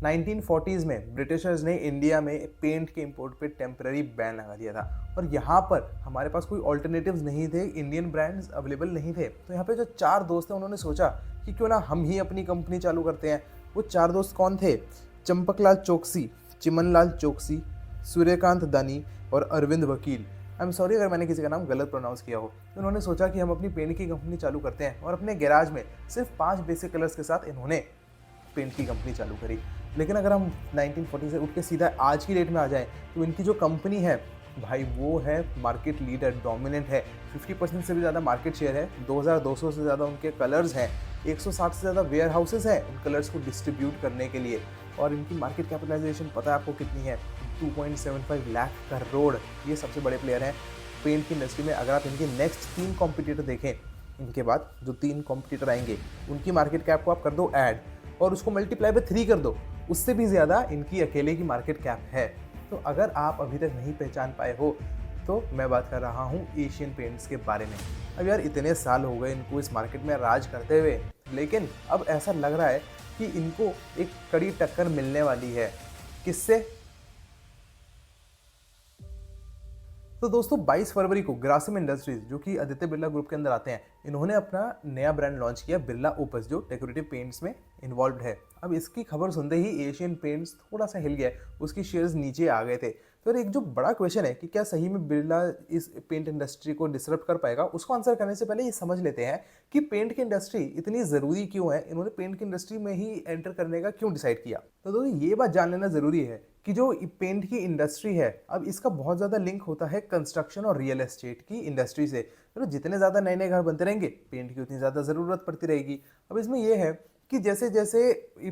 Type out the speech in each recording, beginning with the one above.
1940s में Britishers ने India में पेंट के इंपोर्ट पे टेम्पररी बैन लगा दिया था और यहाँ पर हमारे पास कोई ऑल्टरनेटिव्स नहीं थे, इंडियन ब्रांड्स अवेलेबल नहीं थे। तो यहाँ पे जो 4 दोस्त हैं उन्होंने सोचा कि क्यों ना हम ही अपनी कंपनी चालू करते हैं। वो 4 दोस्त कौन थे? चंपकलाल चौकसी, चिमनलाल चौकसी, सूर्यकांत दानी और अरविंद वकील। आई एम सॉरी अगर मैंने किसी का नाम गलत प्रोनाउंस किया हो। तो उन्होंने सोचा कि हम अपनी पेंट की कंपनी चालू करते हैं और अपने गैराज में सिर्फ 5 बेसिक कलर्स के साथ इन्होंने पेंट की कंपनी चालू करी। लेकिन अगर हम 1940 से उठ के सीधा आज की डेट में आ जाएं तो इनकी जो कंपनी है भाई वो है मार्केट लीडर, डोमिनेंट है। 50% से भी ज़्यादा मार्केट शेयर है, 2200 से ज़्यादा उनके कलर्स हैं, 160 से ज़्यादा वेयर हाउसेज हैं उन कलर्स को डिस्ट्रीब्यूट करने के लिए। और इनकी मार्केट कैपिटलाइजेशन पता है आपको कितनी है? 2.75 लाख करोड़। ये सबसे बड़े प्लेयर हैं पेंट की इंडस्ट्री में। अगर आप इनके नेक्स्ट 3 कॉम्पिटिटर देखें, इनके बाद जो 3 कॉम्पिटिटर आएंगे उनकी मार्केट कैप को आप कर दो ऐड और उसको मल्टीप्लाई बाय 3 कर दो, उससे भी ज़्यादा इनकी अकेले की मार्केट कैप है। तो अगर आप अभी तक नहीं पहचान पाए हो तो मैं बात कर रहा हूँ एशियन पेंट्स के बारे में। अब यार इतने साल हो गए इनको इस मार्केट में राज करते हुए, लेकिन अब ऐसा लग रहा है कि इनको एक कड़ी टक्कर मिलने वाली है। किससे? तो दोस्तों 22 फरवरी को ग्रासिम इंडस्ट्रीज जो कि आदित्य बिरला ग्रुप के अंदर आते हैं, इन्होंने अपना नया ब्रांड लॉन्च किया बिरला ओपस, जो डेकोरेटिव पेंट्स में इन्वॉल्व है। अब इसकी खबर सुनते ही एशियन पेंट्स थोड़ा सा हिल गया, उसकी शेयर्स नीचे आ गए थे। तो एक जो बड़ा क्वेश्चन है कि क्या सही में बिरला इस पेंट इंडस्ट्री को डिसरप्ट कर पाएगा, उसको आंसर करने से पहले ये समझ लेते हैं कि पेंट की इंडस्ट्री इतनी ज़रूरी क्यों है, इन्होंने पेंट की इंडस्ट्री में ही एंटर करने का क्यों डिसाइड किया। तो दोस्तों ये बात जान लेना ज़रूरी है कि जो पेंट की इंडस्ट्री है अब इसका बहुत ज़्यादा लिंक होता है कंस्ट्रक्शन और रियल एस्टेट की इंडस्ट्री से। तो जितने ज़्यादा नए नए घर बनते रहेंगे पेंट की उतनी ज़्यादा ज़रूरत पड़ती रहेगी। अब इसमें यह है कि जैसे जैसे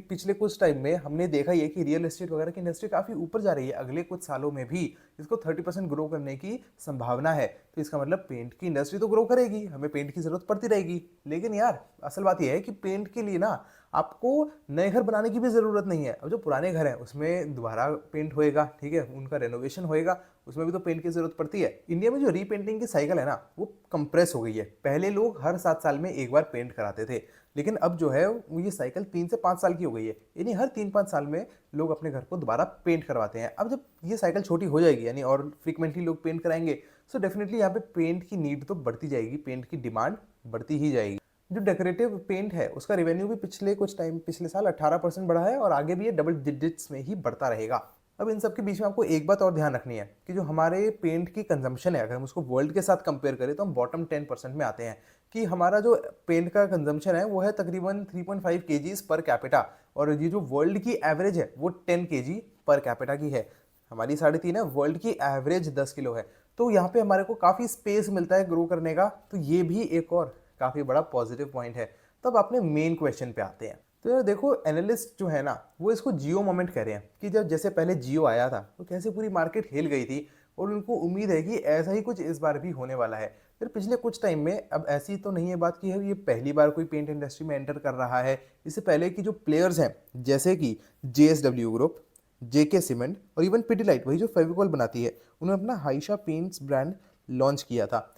पिछले कुछ टाइम में हमने देखा ये कि रियल एस्टेट वगैरह की इंडस्ट्री काफ़ी ऊपर जा रही है, अगले कुछ सालों में भी इसको 30% ग्रो करने की संभावना है। तो इसका मतलब पेंट की इंडस्ट्री तो ग्रो करेगी, हमें पेंट की ज़रूरत पड़ती रहेगी। लेकिन यार असल बात यह है कि पेंट के लिए ना आपको नए घर बनाने की भी ज़रूरत नहीं है। अब जो पुराने घर हैं उसमें दोबारा पेंट होएगा, ठीक है, उनका रेनोवेशन होएगा, उसमें भी तो पेंट की ज़रूरत पड़ती है। इंडिया में जो रीपेंटिंग की साइकिल है ना वो कंप्रेस हो गई है। पहले लोग हर 7 साल में एक बार पेंट कराते थे, लेकिन अब जो है वो ये साइकिल 3 से 5 साल की हो गई है, यानी हर 3-5 साल में लोग अपने घर को दोबारा पेंट करवाते हैं। अब जब ये साइकिल छोटी हो जाएगी यानी और फ्रीक्वेंटली लोग पेंट कराएंगे, सो डेफिनेटली यहाँ पे पेंट की नीड तो बढ़ती जाएगी, पेंट की डिमांड बढ़ती ही जाएगी। जो डेकोरेटिव पेंट है उसका रेवेन्यू भी पिछले साल 18% बढ़ा है और आगे भी ये डबल डिजिट्स में ही बढ़ता रहेगा। अब इन सब के बीच में आपको एक बात और ध्यान रखनी है कि जो हमारे पेंट की कंजम्पशन है, अगर हम उसको वर्ल्ड के साथ कंपेयर करें तो हम बॉटम 10% में आते हैं। कि हमारा जो पेंट का कंजम्पशन है वो है तकरीबन 3.5 kgs पर कैपिटा, और ये जो वर्ल्ड की एवरेज है वो 10 kg पर कैपिटा की है। हमारी 3.5 है, वर्ल्ड की एवरेज 10 किलो है। तो यहाँ पे हमारे को काफ़ी स्पेस मिलता है ग्रो करने का, तो ये भी एक और काफ़ी बड़ा पॉजिटिव पॉइंट है। तब अपने मेन क्वेश्चन पे आते हैं। तो यार देखो एनालिस्ट जो है ना वो इसको जियो मोमेंट कह रहे हैं कि जब जैसे पहले जियो आया था तो कैसे पूरी मार्केट हिल गई थी, और उनको उम्मीद है कि ऐसा ही कुछ इस बार भी होने वाला है। फिर पिछले कुछ टाइम में, अब ऐसी तो नहीं है बात की है ये पहली बार कोई पेंट इंडस्ट्री में एंटर कर रहा है, इससे पहले की जो प्लेयर्स हैं जैसे कि JSW ग्रुप, JK सीमेंट और इवन पिडिलाइट, वही जो फेविकॉल बनाती है, उन्होंने अपना हाइशा पेंट्स ब्रांड लॉन्च किया था।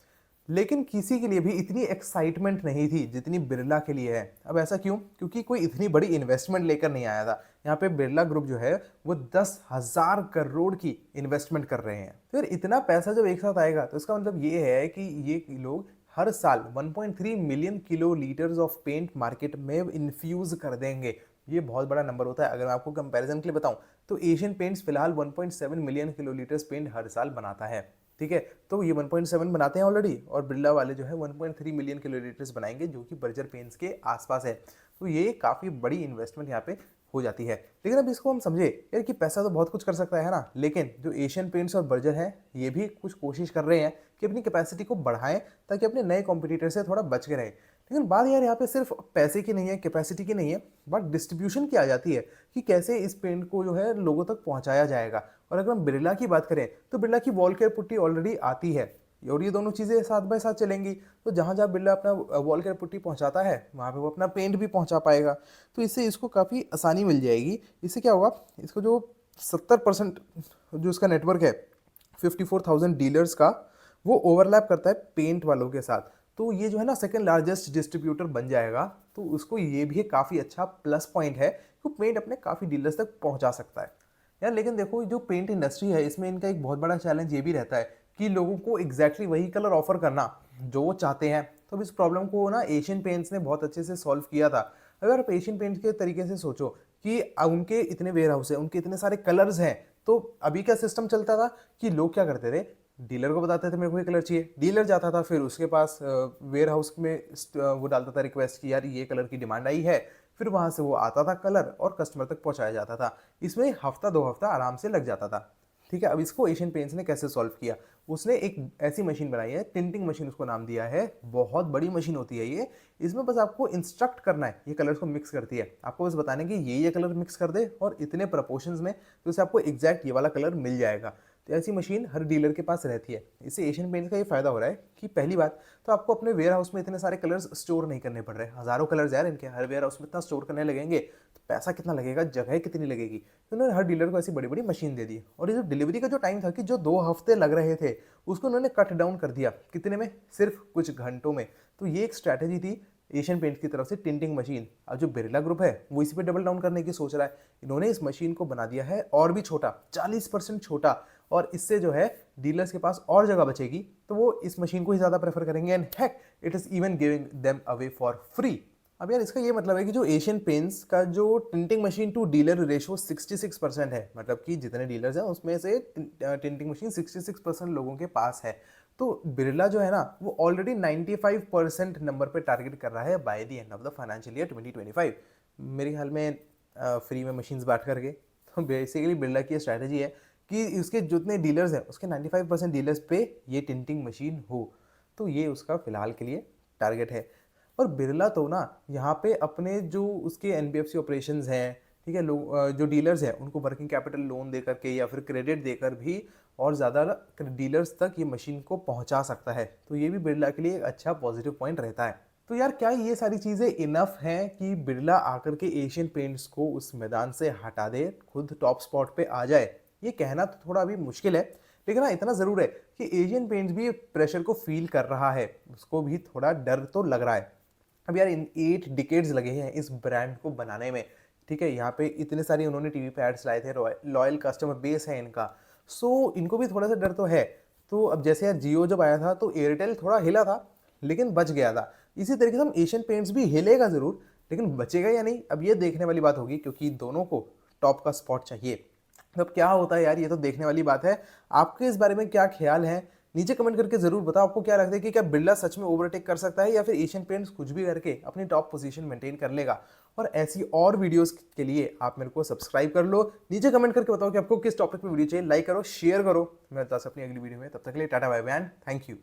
लेकिन किसी के लिए भी इतनी एक्साइटमेंट नहीं थी जितनी बिरला के लिए है। अब ऐसा क्यों? क्योंकि कोई इतनी बड़ी इन्वेस्टमेंट लेकर नहीं आया था। यहाँ पे बिरला ग्रुप जो है वो 10,000 करोड़ की इन्वेस्टमेंट कर रहे हैं। तो यार इतना पैसा जब एक साथ आएगा तो इसका मतलब ये है कि ये लोग हर साल 1.3 million kilolitres of paint market में इन्फ्यूज कर देंगे। ये बहुत बड़ा नंबर होता है। अगर मैं आपको कंपैरिजन के लिए बताऊं तो एशियन पेंट्स फिलहाल 1.7 मिलियन किलो लीटर्स पेंट हर साल बनाता है, ठीक है। तो ये 1.7 बनाते हैं ऑलरेडी, और बिरला वाले जो है 1.3 मिलियन किलोलीटर्स बनाएंगे जो कि बर्जर पेंट्स के आसपास है। तो ये काफ़ी बड़ी इन्वेस्टमेंट यहाँ पे हो जाती है। लेकिन अब इसको हम समझे यार कि पैसा तो बहुत कुछ कर सकता है ना, लेकिन जो एशियन पेंट्स और बर्जर हैं ये भी कुछ कोशिश कर रहे हैं कि अपनी कैपेसिटी को बढ़ाएं ताकि अपने नए कॉम्पिटिटर से थोड़ा बच के रहे। लेकिन बात यार यहाँ पे सिर्फ पैसे की नहीं है, कैपेसिटी की नहीं है, बात डिस्ट्रीब्यूशन की आ जाती है कि कैसे इस पेंट को जो है लोगों तक पहुँचाया जाएगा। और अगर हम बिरला की बात करें तो बिरला की वॉल केयर पुट्टी ऑलरेडी आती है, और ये दोनों चीज़ें साथ बाय साथ चलेंगी। तो जहाँ जहाँ बिरला अपना वॉल केयर पुट्टी पहुँचाता है वहाँ पे वो अपना पेंट भी पहुँचा पाएगा। तो इससे इसको काफ़ी आसानी मिल जाएगी। इससे क्या होगा, इसको जो 70% जो इसका नेटवर्क है 54,000 डीलर्स का, वो ओवरलैप करता है पेंट वालों के साथ। तो ये जो है ना सेकंड लार्जेस्ट डिस्ट्रीब्यूटर बन जाएगा। तो उसको ये भी काफ़ी अच्छा प्लस पॉइंट है तो पेंट अपने काफ़ी डीलर्स तक पहुंचा सकता है यार। लेकिन देखो जो पेंट इंडस्ट्री है इसमें इनका एक बहुत बड़ा चैलेंज ये भी रहता है कि लोगों को एग्जैक्टली वही कलर ऑफर करना जो वो चाहते हैं। तो अब इस प्रॉब्लम को ना एशियन पेंट्स ने बहुत अच्छे से सॉल्व किया था। अगर आप एशियन पेंट्स के तरीके से सोचो कि उनके इतने वेयर हाउस है, उनके इतने सारे कलर्स हैं, तो अभी क्या सिस्टम चलता था कि लोग क्या करते थे, डीलर को बताते थे मेरे को ये कलर चाहिए, डीलर जाता था फिर उसके पास वेयर हाउस में वो डालता था रिक्वेस्ट कि यार ये कलर की डिमांड आई है, फिर वहां से वो आता था कलर और कस्टमर तक पहुंचाया जाता था। इसमें हफ्ता 2 हफ्ता आराम से लग जाता था। ठीक है, अब इसको एशियन पेंट्स ने कैसे सॉल्व किया, उसने एक ऐसी मशीन बनाई है, टिंटिंग मशीन उसको नाम दिया है। बहुत बड़ी मशीन होती है ये। इसमें बस आपको इंस्ट्रक्ट करना है, ये कलर्स को मिक्स करती है, आपको बस बताने कि ये कलर मिक्स कर दे और इतने प्रपोर्शंस में, तो उससे आपको एग्जैक्ट ये वाला कलर मिल जाएगा। तो ऐसी मशीन हर डीलर के पास रहती है। इससे एशियन पेंट्स का ये फायदा हो रहा है कि पहली बात तो आपको अपने वेयर हाउस में इतने सारे कलर्स स्टोर नहीं करने पड़ रहे। हजारों कलर्स यार इनके, हर वेयर हाउस में इतना स्टोर करने लगेंगे तो पैसा कितना लगेगा, जगह कितनी लगेगी। तो उन्होंने हर डीलर को ऐसी बड़ी बड़ी मशीन दे दी। और ये जो डिलीवरी का जो टाइम था कि जो 2 हफ्ते लग रहे थे उसको उन्होंने कट डाउन कर दिया। कितने में? सिर्फ कुछ घंटों में। तो ये एक स्ट्रैटेजी थी एशियन पेंट्स की तरफ से, टिंटिंग मशीन। अब जो बिरला ग्रुप है वो इसी पे डबल डाउन करने की सोच रहा है। इन्होंने इस मशीन को बना दिया है और भी छोटा, 40% छोटा, और इससे जो है डीलर्स के पास और जगह बचेगी तो वो इस मशीन को ही ज़्यादा प्रेफर करेंगे। And heck it is even giving them away for free. अब यार इसका ये मतलब है कि जो एशियन पेंट्स का जो टिंटिंग मशीन टू डीलर रेशो 66% है, मतलब कि जितने डीलर्स हैं उसमें से टिंटिंग मशीन 66% लोगों के पास है। तो बिरला जो है ना वो ऑलरेडी 95% नंबर पे टारगेट कर रहा है by the end of the financial year 2025। मेरे ख्याल में फ्री में मशीन्स बांट करके। तो बेसिकली बिरला की स्ट्रैटेजी है कि उसके जितने डीलर्स हैं उसके 95% डीलर्स पे ये टिंटिंग मशीन हो। तो ये उसका फिलहाल के लिए टारगेट है। और बिरला तो ना यहाँ पे अपने जो उसके एनबीएफसी ऑपरेशंस हैं, ठीक है, लोग जो डीलर्स हैं उनको वर्किंग कैपिटल लोन दे करके या फिर क्रेडिट देकर भी और ज़्यादा डीलर्स तक ये मशीन को पहुँचा सकता है। तो ये भी बिरला के लिए एक अच्छा पॉजिटिव पॉइंट रहता है। तो यार क्या ये सारी चीज़ें इनफ हैं कि बिरला आकर के एशियन पेंट्स को उस मैदान से हटा दे, खुद टॉप स्पॉट पे आ जाए? ये कहना तो थोड़ा अभी मुश्किल है, लेकिन हाँ इतना ज़रूर है कि एशियन पेंट्स भी प्रेशर को फील कर रहा है, उसको भी थोड़ा डर तो लग रहा है। अब यार इन 8 डिकेड्स लगे हैं इस ब्रांड को बनाने में। ठीक है, यहाँ पे इतने सारे उन्होंने टीवी पे एड्स लाए थे, लॉयल कस्टमर बेस है इनका। सो इनको भी थोड़ा सा डर तो है। तो अब जैसे यार जियो जब आया था तो एयरटेल थोड़ा हिला था लेकिन बच गया था। इसी तरीके से हम एशियन पेंट्स भी हिलेगा ज़रूर, लेकिन बचेगा या नहीं अब ये देखने वाली बात होगी, क्योंकि दोनों को टॉप का स्पॉट चाहिए। अब क्या होता है यार ये तो देखने वाली बात है। आपके इस बारे में क्या ख्याल है नीचे कमेंट करके जरूर बताओ। आपको क्या लगता है कि क्या बिरला सच में ओवरटेक कर सकता है या फिर एशियन पेंट्स कुछ भी करके अपनी टॉप पोजीशन मेंटेन कर लेगा? और ऐसी और वीडियोस के लिए आप मेरे को सब्सक्राइब कर लो। नीचे कमेंट करके बताओ कि आपको किस टॉपिक पे वीडियो चाहिए। लाइक करो, शेयर करो। मैं बता अपनी अगली वीडियो में, तब तक के लिए tata bye bye and thank you.